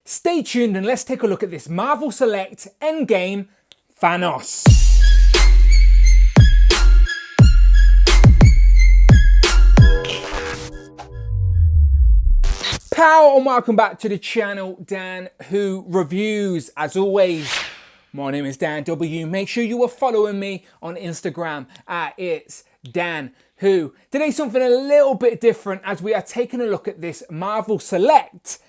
Stay tuned and let's take a look at this Marvel Select End Game Thanos. Pow and welcome back to the channel, Dan Who Reviews. As always, my name is Dan W. Make sure you are following me on Instagram at It's Dan Who. Today's something a little bit different as we are taking a look at this Marvel Select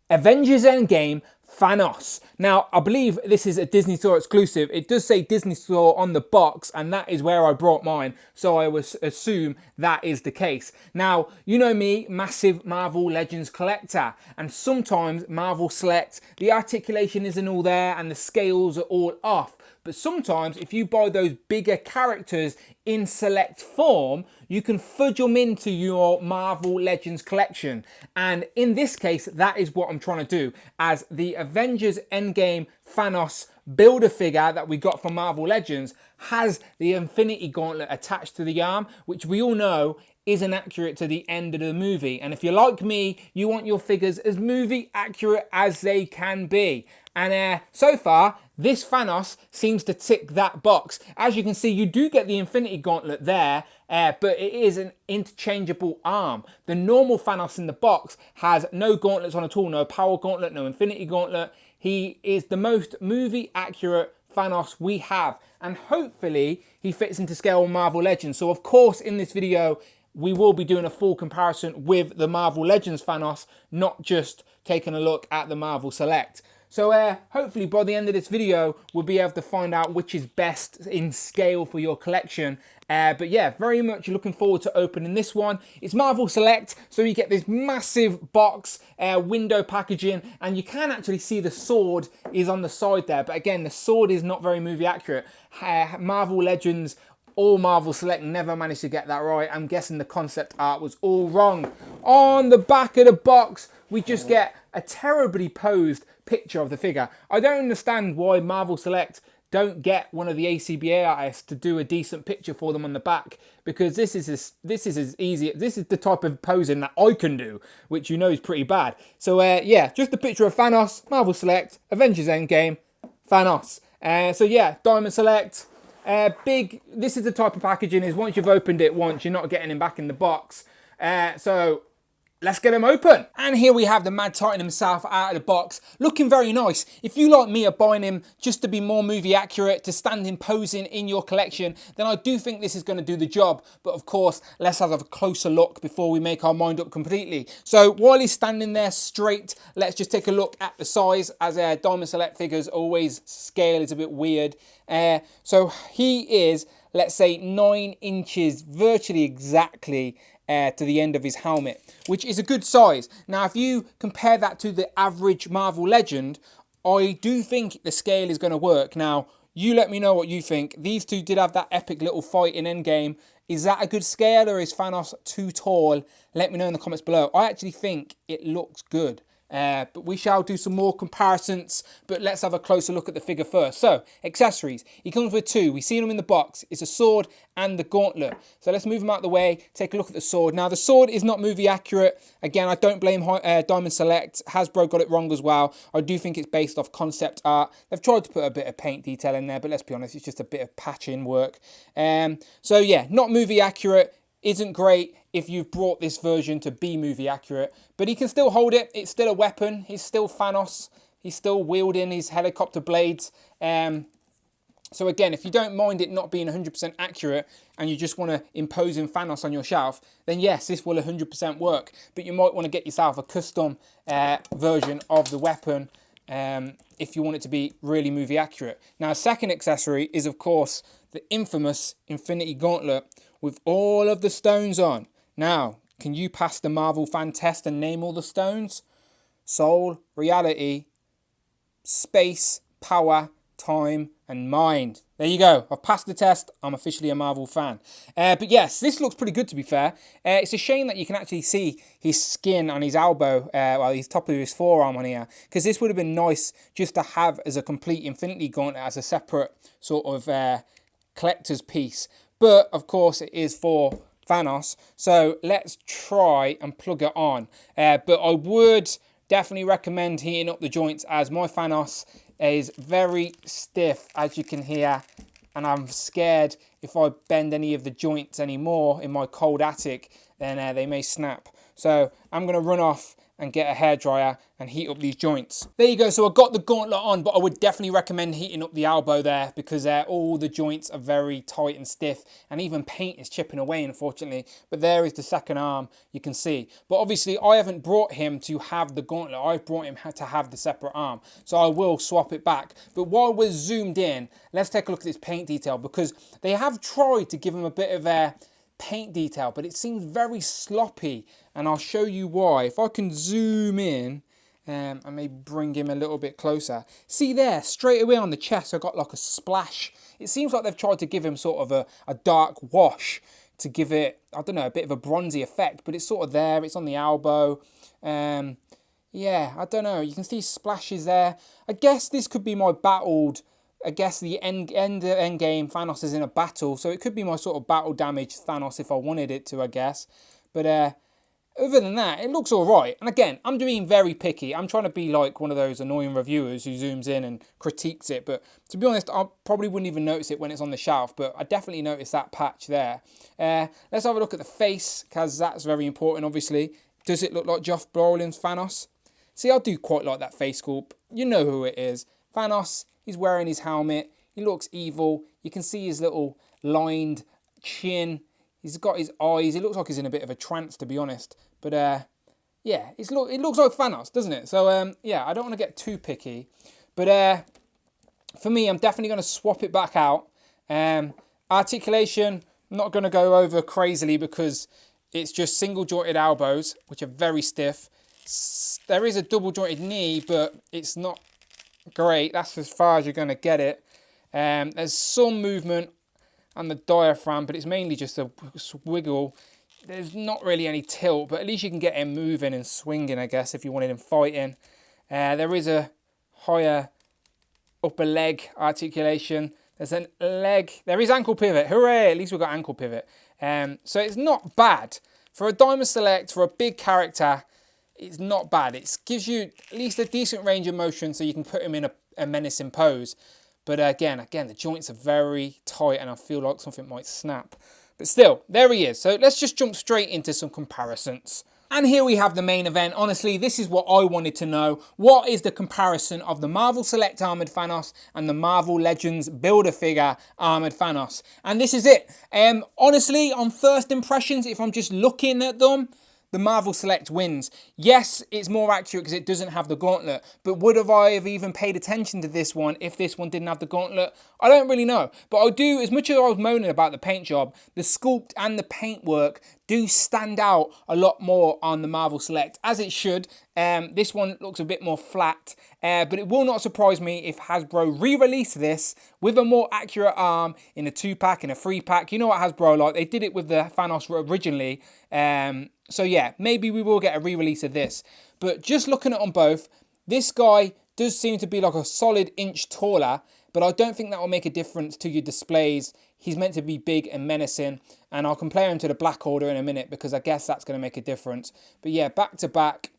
Avengers End Game Thanos. Now, I believe this is a Disney Store exclusive. It does say Disney Store on the box, and that is where I brought mine, so I would assume that is the case. Now, you know me, massive Marvel Legends collector, and sometimes Marvel Select, the articulation isn't all there and the scales are all off. But sometimes if you buy those bigger characters in select form, you can fudge them into your Marvel Legends collection. And in this case, that is what I'm trying to do, as the Avengers Endgame Thanos builder figure that we got from Marvel Legends has the Infinity Gauntlet attached to the arm, which we all know isn't accurate to the end of the movie. And if you're like me, you want your figures as movie accurate as they can be. And so far, this Thanos seems to tick that box. As you can see, you do get the Infinity Gauntlet there, but it is an interchangeable arm. The normal Thanos in the box has no gauntlets on at all, no Power Gauntlet, no Infinity Gauntlet. He is the most movie accurate Thanos we have, and hopefully he fits into scale with Marvel Legends. So of course, in this video, we will be doing a full comparison with the Marvel Legends Thanos, not just taking a look at the Marvel Select. So hopefully by the end of this video, we'll be able to find out which is best in scale for your collection. But yeah, very much looking forward to opening this one. It's Marvel Select, so you get this massive box, window packaging, and you can actually see the sword is on the side there. But again, the sword is not very movie accurate. Marvel Legends or Marvel Select never managed to get that right. I'm guessing the concept art was all wrong. On the back of the box, we just get a terribly posed picture of the figure. I don't understand why Marvel Select don't get one of the ACBA artists to do a decent picture for them on the back, because this is as easy. This is the type of posing that I can do, which you know is pretty bad. So yeah, just a picture of Thanos, Marvel Select, Avengers Endgame, Thanos. So yeah, Diamond Select. Big. This is the type of packaging is once you've opened it once, you're not getting him back in the box. So let's get him open. And here we have the Mad Titan himself out of the box, looking very nice. If you, like me, are buying him just to be more movie accurate, to stand him posing in your collection, then I do think this is going to do the job. But of course, let's have a closer look before we make our mind up completely. So while he's standing there straight, let's just take a look at the size, as Diamond Select figures always scale is a bit weird. So he is, let's say, 9 inches, virtually exactly to the end of his helmet, which is a good size. Now, if you compare that to the average Marvel Legend, I do think the scale is going to work. Now, you let me know what you think. These two did have that epic little fight in Endgame. Is that a good scale, or is Thanos too tall? Let me know in the comments below. I actually think it looks good. But we shall do some more comparisons, but let's have a closer look at the figure first. So, accessories. He comes with 2. We've seen them in the box. It's a sword and the gauntlet. So let's move them out of the way, take a look at the sword. Now, the sword is not movie accurate. Again, I don't blame Diamond Select. Hasbro got it wrong as well. I do think it's based off concept art. They've tried to put a bit of paint detail in there, but let's be honest, it's just a bit of patching work. So yeah, not movie accurate. Isn't great if you've brought this version to be movie accurate, but he can still hold it. It's still a weapon. He's still Thanos. He's still wielding his helicopter blades. So again, if you don't mind it not being 100% accurate and you just want to impose in Thanos on your shelf, then yes, this will 100% work. But you might want to get yourself a custom version of the weapon if you want it to be really movie accurate. Now, a second accessory is, of course, the infamous Infinity Gauntlet with all of the stones on. Now, can you pass the Marvel fan test and name all the stones? Soul, reality, space, power, time, and mind. There you go. I've passed the test. I'm officially a Marvel fan. But yes, this looks pretty good, to be fair. It's a shame that you can actually see his skin on his elbow, well, his top of his forearm on here, because this would have been nice just to have as a complete Infinity Gauntlet as a separate sort of collector's piece. But of course, it is for Thanos. So let's try and plug it on. But I would definitely recommend heating up the joints, as my Thanos is very stiff, as you can hear, and I'm scared if I bend any of the joints anymore in my cold attic, then they may snap. So I'm going to run off and get a hairdryer and heat up these joints. There you go. So I got the gauntlet on, but I would definitely recommend heating up the elbow there, because all the joints are very tight and stiff, and even paint is chipping away, unfortunately. But there is the second arm, you can see. But obviously I haven't brought him to have the gauntlet. I've brought him to have the separate arm. So I will swap it back. But while we're zoomed in, let's take a look at this paint detail, because they have tried to give him a bit of a paint detail, but it seems very sloppy, and I'll show you why. If I can zoom in and maybe bring him a little bit closer, see there, straight away on the chest I got like a splash. It seems like they've tried to give him sort of a dark wash to give it, I don't know, a bit of a bronzy effect, but it's sort of there. It's on the elbow. Yeah, I don't know, you can see splashes there. I guess this could be my battled, I guess the end game, Thanos is in a battle, so it could be my sort of battle damage Thanos if I wanted it to, I guess. But other than that, it looks all right. And again, I'm being very picky. I'm trying to be like one of those annoying reviewers who zooms in and critiques it. But to be honest, I probably wouldn't even notice it when it's on the shelf, but I definitely noticed that patch there. Let's have a look at the face, because that's very important, obviously. Does it look like Josh Brolin's Thanos? See, I do quite like that face sculpt. You know who it is. Thanos. He's wearing his helmet. He looks evil. You can see his little lined chin. He's got his eyes. He looks like he's in a bit of a trance, to be honest. But yeah, it looks like Thanos, doesn't it? So yeah, I don't want to get too picky. But for me, I'm definitely going to swap it back out. Articulation, I'm not going to go over crazily, because it's just single jointed elbows, which are very stiff. There is a double jointed knee, but it's not great. That's as far as you're going to get it. There's some movement on the diaphragm, but it's mainly just a wiggle. There's not really any tilt, but at least you can get him moving and swinging, I guess, if you wanted him fighting. There is a higher upper leg articulation. There's a leg. There is ankle pivot. Hooray! At least we've got ankle pivot. So it's not bad. For a Diamond Select, for a big character, it's not bad. It gives you at least a decent range of motion, so you can put him in a menacing pose. But again, the joints are very tight, and I feel like something might snap. But still, there he is. So let's just jump straight into some comparisons. And here we have the main event. Honestly, this is what I wanted to know. What is the comparison of the Marvel Select Armored Thanos and the Marvel Legends Build-A-Figure Armored Thanos? And this is it. Honestly, on first impressions, if I'm just looking at them, the Marvel Select wins. Yes, it's more accurate because it doesn't have the gauntlet, but would I have even paid attention to this one if this one didn't have the gauntlet? I don't really know, but I do, as much as I was moaning about the paint job, the sculpt and the paintwork do stand out a lot more on the Marvel Select, as it should. This one looks a bit more flat, but it will not surprise me if Hasbro re-release this with a more accurate arm in a 2-pack, in a 3-pack. You know what Hasbro like, they did it with the Thanos originally. So yeah, maybe we will get a re-release of this. But just looking at them both, this guy does seem to be like a solid inch taller, but I don't think that will make a difference to your displays. He's meant to be big and menacing, and I'll compare him to the Black Order in a minute, because I guess that's going to make a difference. But yeah, back to back,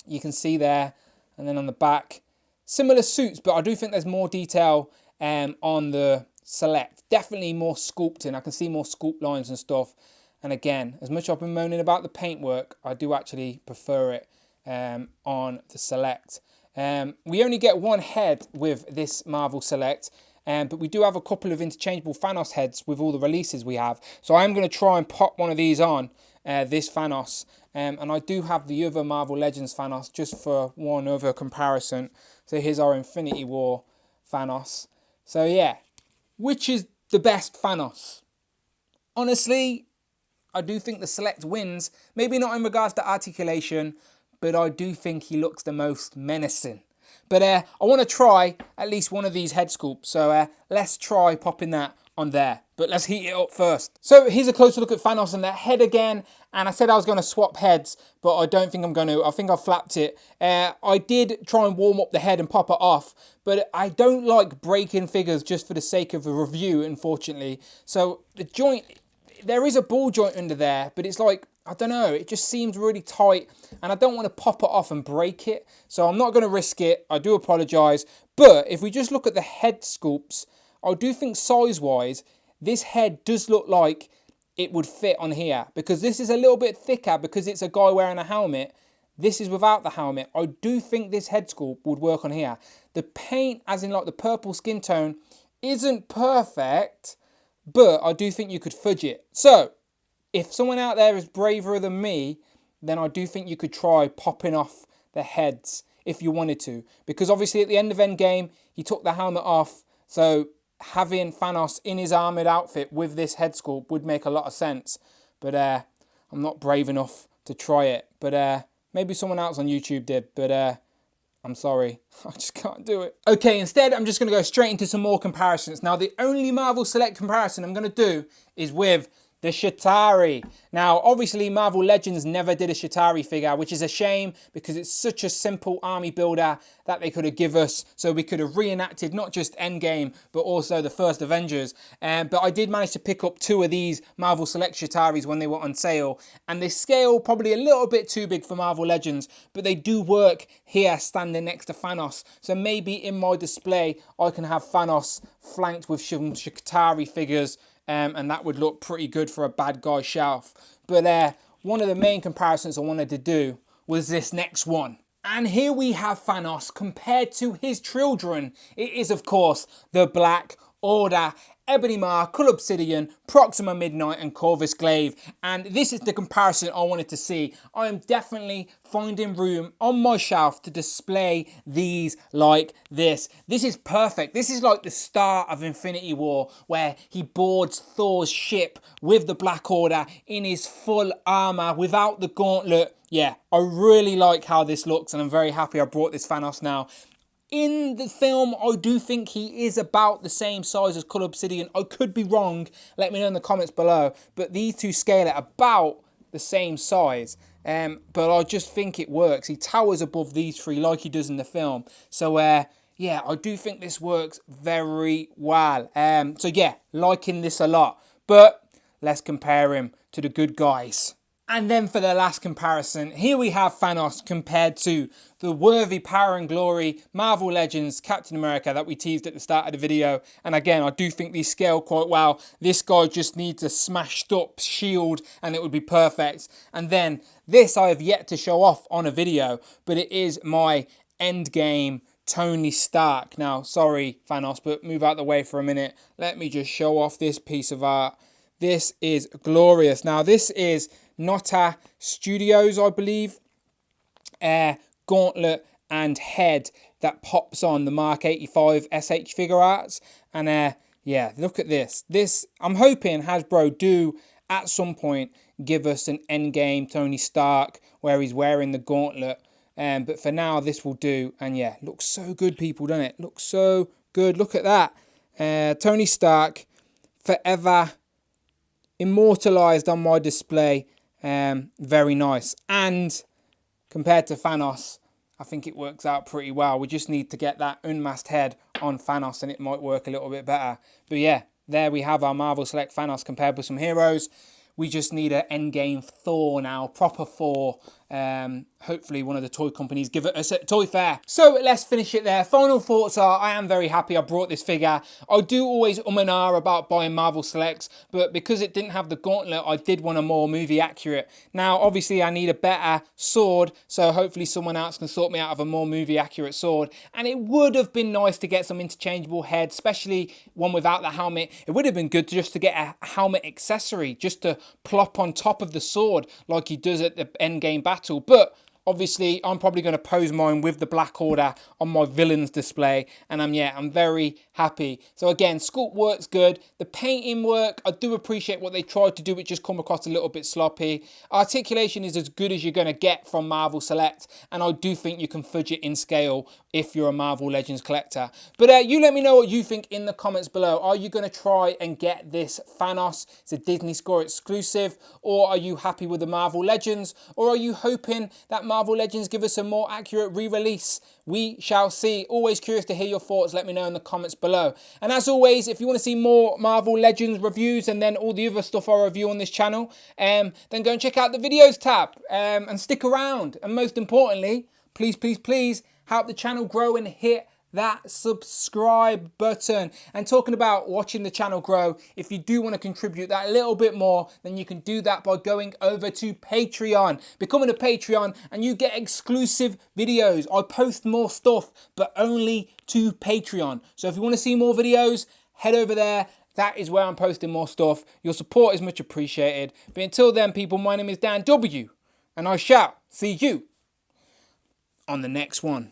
you can see there, and then on the back, similar suits, but I do think there's more detail on the Select. Definitely more sculpting. I can see more sculpt lines and stuff. And again, as much as I've been moaning about the paintwork, I do actually prefer it on the Select. We only get one head with this Marvel Select, but we do have a couple of interchangeable Thanos heads with all the releases we have. So I'm going to try and pop one of these on, this Thanos. And I do have the other Marvel Legends Thanos, just for one other comparison. So here's our Infinity War Thanos. So yeah, which is the best Thanos? Honestly, I do think the Select wins. Maybe not in regards to articulation, but I do think he looks the most menacing. But I want to try at least one of these head sculpts. So let's try popping that on there. But let's heat it up first. So here's a closer look at Thanos and that head again. And I said I was going to swap heads, but I don't think I'm going to. I think I flapped it. I did try and warm up the head and pop it off, but I don't like breaking figures just for the sake of a review, unfortunately. So the joint, there is a ball joint under there, but it's like I don't know, it just seems really tight and I don't want to pop it off and break it. So I'm not going to risk it. I do apologise. But if we just look at the head sculpts, I do think size-wise, this head does look like it would fit on here because this is a little bit thicker because it's a guy wearing a helmet. This is without the helmet. I do think this head sculpt would work on here. The paint, as in like the purple skin tone, isn't perfect, but I do think you could fudge it. So, if someone out there is braver than me, then I do think you could try popping off the heads if you wanted to. Because obviously at the end of Endgame, he took the helmet off. So having Thanos in his armoured outfit with this head sculpt would make a lot of sense. But I'm not brave enough to try it. But maybe someone else on YouTube did. But I'm sorry, I just can't do it. Okay, instead I'm just going to go straight into some more comparisons. Now the only Marvel Select comparison I'm going to do is with the Chitauri. Now, obviously, Marvel Legends never did a Chitauri figure, which is a shame because it's such a simple army builder that they could have given us. So we could have reenacted not just Endgame, but also the first Avengers. But I did manage to pick up 2 of these Marvel Select Chitauris when they were on sale. And they scale probably a little bit too big for Marvel Legends, but they do work here standing next to Thanos. So maybe in my display, I can have Thanos flanked with some Chitauri figures. And that would look pretty good for a bad guy shelf. But one of the main comparisons I wanted to do was this next one. And here we have Thanos compared to his children. It is, of course, the Black Order, Ebony Maw, Cull Obsidian, Proxima Midnight and Corvus Glaive. And this is the comparison I wanted to see. I am definitely finding room on my shelf to display these like this. This is perfect. This is like the start of Infinity War where he boards Thor's ship with the Black Order in his full armour without the gauntlet. Yeah, I really like how this looks and I'm very happy I brought this Thanos now. In the film, I do think he is about the same size as Cull Obsidian. I could be wrong. Let me know in the comments below. But these two scale at about the same size. But I just think it works. He towers above these 3 like he does in the film. So, yeah, I do think this works very well. So, yeah, liking this a lot. But let's compare him to the good guys. And then for the last comparison, here we have Thanos compared to the worthy power and glory Marvel Legends Captain America that we teased at the start of the video. And again, I do think these scale quite well. This guy just needs a smashed up shield and it would be perfect. And then this I have yet to show off on a video, but it is my Endgame Tony Stark. Now, sorry Thanos, but move out the way for a minute. Let me just show off this piece of art. This is glorious. Now, this is Nota Studios, I believe, gauntlet and head that pops on the Mark 85 SH figure arts. And yeah, look at this. This, I'm hoping Hasbro do at some point give us an Endgame Tony Stark where he's wearing the gauntlet. But for now, this will do. And yeah, looks so good, people, doesn't it? Looks so good. Look at that. Tony Stark, forever immortalized on my display. Very nice. And compared to Thanos, I think it works out pretty well. We just need to get that unmasked head on Thanos and it might work a little bit better. But yeah, there we have our Marvel Select Thanos compared with some heroes. We just need an Endgame Thor now, proper Thor. Hopefully one of the toy companies give it us at Toy Fair. So let's finish it there. Final thoughts are, I am very happy I brought this figure. I do always and ah about buying Marvel Selects, but because it didn't have the gauntlet, I did want a more movie accurate. Now, obviously I need a better sword, so hopefully someone else can sort me out of a more movie accurate sword. And it would have been nice to get some interchangeable heads, especially one without the helmet. It would have been good just to get a helmet accessory, just to plop on top of the sword like he does at the Endgame battle. But obviously, I'm probably going to pose mine with the Black Order on my villains display. And I'm very happy. So again, sculpt works good. The painting work, I do appreciate what they tried to do. It just come across a little bit sloppy. Articulation is as good as you're going to get from Marvel Select. And I do think you can fudge it in scale if you're a Marvel Legends collector. But you let me know what you think in the comments below. Are you going to try and get this Thanos? It's a Disney Store exclusive. Or are you happy with the Marvel Legends? Or are you hoping that Marvel Legends give us a more accurate re-release? We shall see. Always curious to hear your thoughts. Let me know in the comments below. And as always, if you want to see more Marvel Legends reviews and then all the other stuff I review on this channel, then go and check out the videos tab and stick around. And most importantly, please, please, please help the channel grow and hit that subscribe button. And talking about watching the channel grow, if you do want to contribute that a little bit more, then you can do that by going over to Patreon, becoming a Patreon, and you get exclusive videos. I post more stuff, but only to Patreon. So if you want to see more videos, head over there. That is where I'm posting more stuff. Your support is much appreciated. But until then, people, my name is Dan W, and I shall see you on the next one.